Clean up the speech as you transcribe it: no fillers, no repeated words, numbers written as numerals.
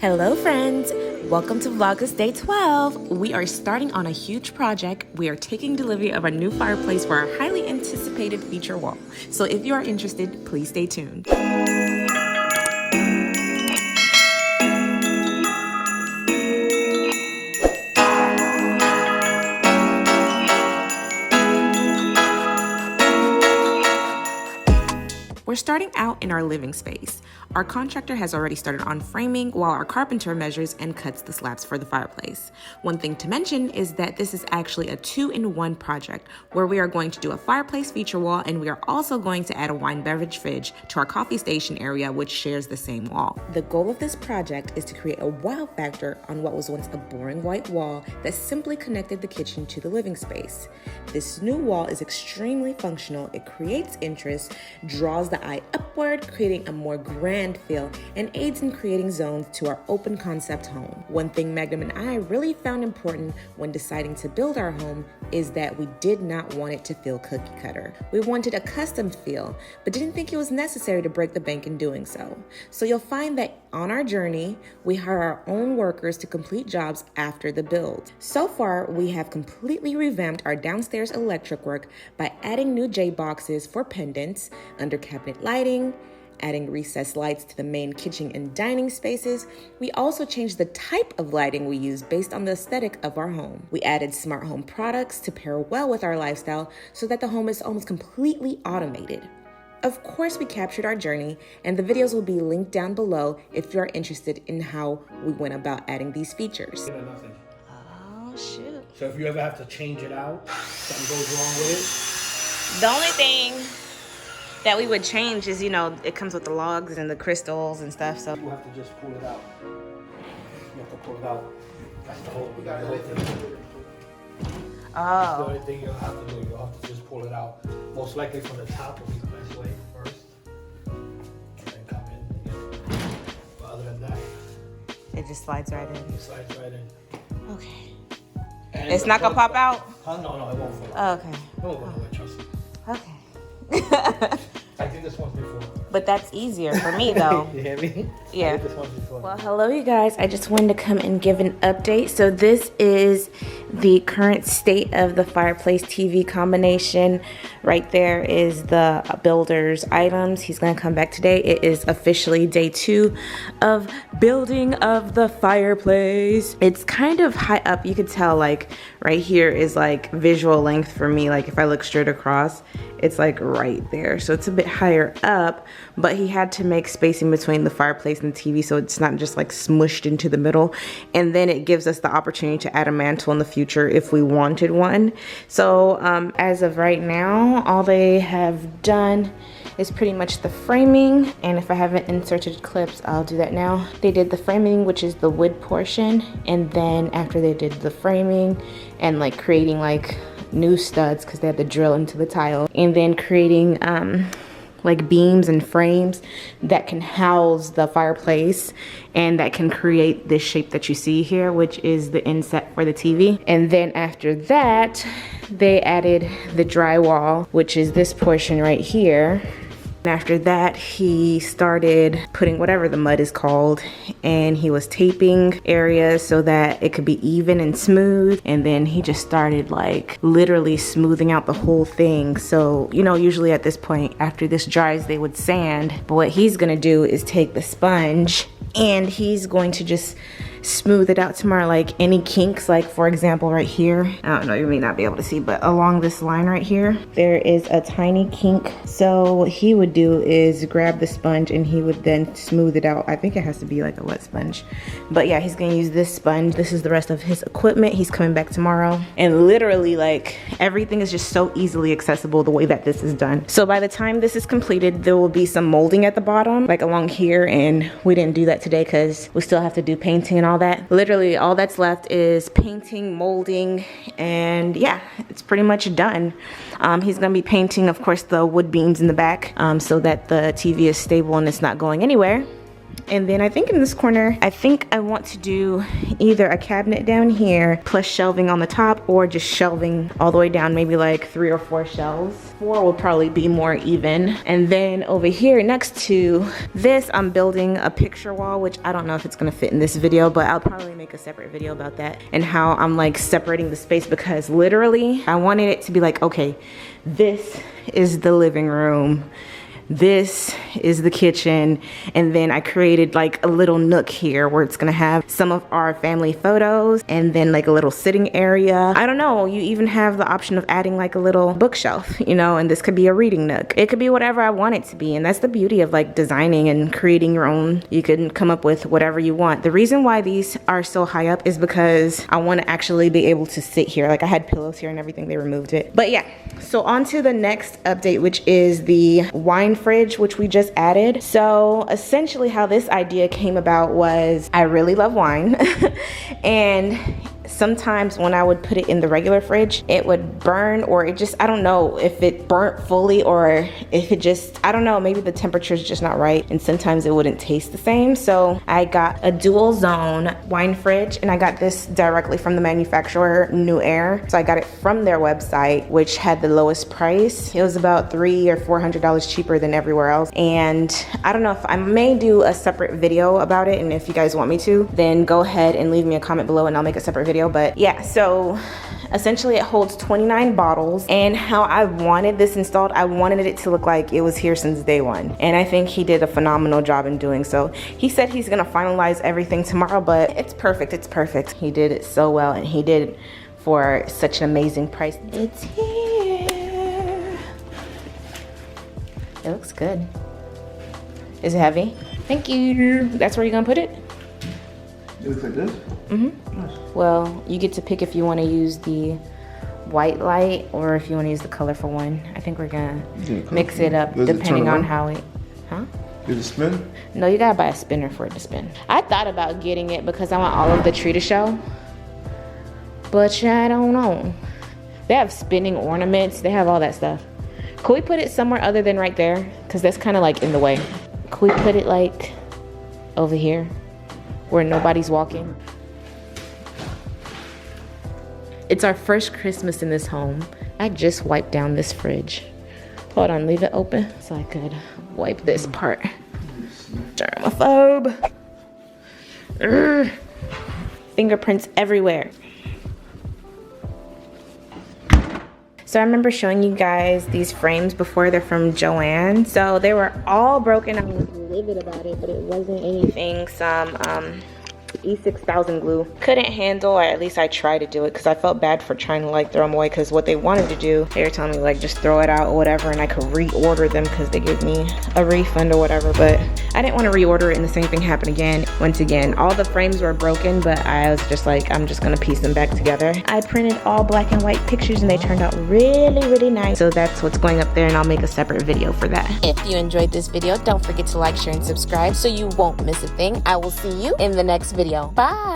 Hello friends, welcome to Vlogmas Day 12. We are starting on a huge project. We are taking delivery of our new fireplace for our highly anticipated feature wall. So if you are interested, please stay tuned. We're starting out in our living space. Our contractor has already started on framing while our carpenter measures and cuts the slabs for the fireplace. One thing to mention is that this is actually a 2-in-1 project where we are going to do a fireplace feature wall and we are also going to add a wine beverage fridge to our coffee station area, which shares the same wall. The goal of this project is to create a wow factor on what was once a boring white wall that simply connected the kitchen to the living space. This new wall is extremely functional. It creates interest, draws the eye upward, creating a more grand feel, and aids in creating zones to our open concept home. One thing Magnum and I really found important when deciding to build our home is that we did not want it to feel cookie cutter. We wanted a custom feel, but didn't think it was necessary to break the bank in doing so. So you'll find that on our journey, we hire our own workers to complete jobs after the build. So far, we have completely revamped our downstairs electric work by adding new J-boxes for pendants, under cabinet lighting, adding recessed lights to the main kitchen and dining spaces. We also changed the type of lighting we use based on the aesthetic of our home. We added smart home products to pair well with our lifestyle so that the home is almost completely automated. Of course, we captured our journey, and the videos will be linked down below if you are interested in how we went about adding these features. Oh, shoot. So if you ever have to change it out, something goes wrong with The only thing that we would change is, it comes with the logs and the crystals and stuff, so. it, you have to just pull it out. You have to pull it out. That's the whole thing. That's the only thing you'll have to do. You'll have to just pull it out. Most likely from the top will be the best way first. And then come in. But other than that, It just slides right in. it slides right in. Okay. And It's not gonna pop out? Huh? No, it won't fall out. Okay. It won't go nowhere, trust me. Okay. I did this once before. But that's easier for me though. You hear me? Yeah. I did this once before. Well, hello you guys. I just wanted to come and give an update. So this is the current state of the fireplace TV combination. Right there is the builder's items. He's gonna come back today. It is officially day 2 of building of the fireplace. It's kind of high up. You could tell like right here is like visual length for me. Like if I look straight across, it's like right there. So it's a bit higher up, but he had to make spacing between the fireplace and the TV so it's not just like smushed into the middle. And then it gives us the opportunity to add a mantle in the future if we wanted one. So as of right now, all they have done is pretty much the framing. And if I haven't inserted clips, I'll do that now. They did the framing, which is the wood portion. And then after they did the framing and like creating like new studs because they had to drill into the tile, and then creating like beams and frames that can house the fireplace and that can create this shape that you see here, which is the inset for the TV. And then after that, they added the drywall, which is this portion right here. After that, he started putting whatever the mud is called, and he was taping areas so that it could be even and smooth. And then he just started like literally smoothing out the whole thing. So, usually at this point, after this dries, they would sand. But what he's gonna do is take the sponge and he's going to just smooth it out tomorrow. Like any kinks, like for example right here, I don't know, you may not be able to see, but along this line right here there is a tiny kink. So what he would do is grab the sponge and he would then smooth it out. I think it has to be like a wet sponge, but yeah, he's gonna use this sponge. This is the rest of his equipment. He's coming back tomorrow, and literally like everything is just so easily accessible the way that this is done. So by the time this is completed, there will be some molding at the bottom like along here, and we didn't do that today because we still have to do painting and all that. Literally all that's left is painting, molding, and yeah, it's pretty much done. He's gonna be painting, of course, the wood beams in the back so that the TV is stable and it's not going anywhere. And then I think in this corner, I think I want to do either a cabinet down here plus shelving on the top, or just shelving all the way down, maybe like 3 or 4 shelves. 4 will probably be more even. And then over here next to this, I'm building a picture wall, which I don't know if it's gonna fit in this video, but I'll probably make a separate video about that and how I'm like separating the space, because literally I wanted it to be like, okay, this is the living room, this is the kitchen, and then I created like a little nook here where it's gonna have some of our family photos, and then like a little sitting area. I don't know, you even have the option of adding like a little bookshelf, you know, and this could be a reading nook. It could be whatever I want it to be, and that's the beauty of like designing and creating your own. You can come up with whatever you want. The reason why these are so high up is because I want to actually be able to sit here. Like I had pillows here and everything, they removed it. But yeah, so on to the next update, which is the wine fridge, which we just added. So essentially how this idea came about was I really love wine and sometimes when I would put it in the regular fridge, it would burn, or it just, I don't know if it burnt fully or if it just, I don't know, maybe the temperature is just not right, and sometimes it wouldn't taste the same. So I got a dual zone wine fridge, and I got this directly from the manufacturer, New Air. So I got it from their website, which had the lowest price. It was about $300 or $400 cheaper than everywhere else. And I don't know if I may do a separate video about it, and if you guys want me to, then go ahead and leave me a comment below and I'll make a separate video. But yeah, so essentially it holds 29 bottles, and how I wanted this installed, I wanted it to look like it was here since day one, and I think he did a phenomenal job in doing so. He said he's gonna finalize everything tomorrow, but it's perfect, it's perfect. He did it so well, and he did it for such an amazing price. It's here. It looks good. Is it heavy? Thank you. That's where you're gonna put it? It looks like this? Mm-hmm. Nice. Well, you get to pick if you want to use the white light or if you want to use the colorful one. I think we're gonna mix it up depending on how it, huh? Does it spin? No, you gotta buy a spinner for it to spin. I thought about getting it because I want all of the tree to show, but I don't know. They have spinning ornaments, they have all that stuff. Could we put it somewhere other than right there? Because that's kind of like in the way. Could we put it like over here where nobody's walking? It's our first Christmas in this home. I just wiped down this fridge. Hold on, leave it open so I could wipe this part. Germaphobe. Urgh. Fingerprints everywhere. So I remember showing you guys these frames before. They're from Joann. So they were all broken. I was livid about it, but it wasn't anything. Some E6000 glue couldn't handle, or at least I tried to do it because I felt bad for trying to like throw them away, because what they wanted to do, they were telling me like just throw it out or whatever, and I could reorder them because they gave me a refund or whatever. But I didn't want to reorder it and the same thing happened again. Once again, all the frames were broken, but I was just like, I'm just gonna piece them back together. I printed all black and white pictures and they turned out really, really nice. So that's what's going up there, and I'll make a separate video for that. If you enjoyed this video, don't forget to like, share, and subscribe so you won't miss a thing. I will see you in the next video. Bye.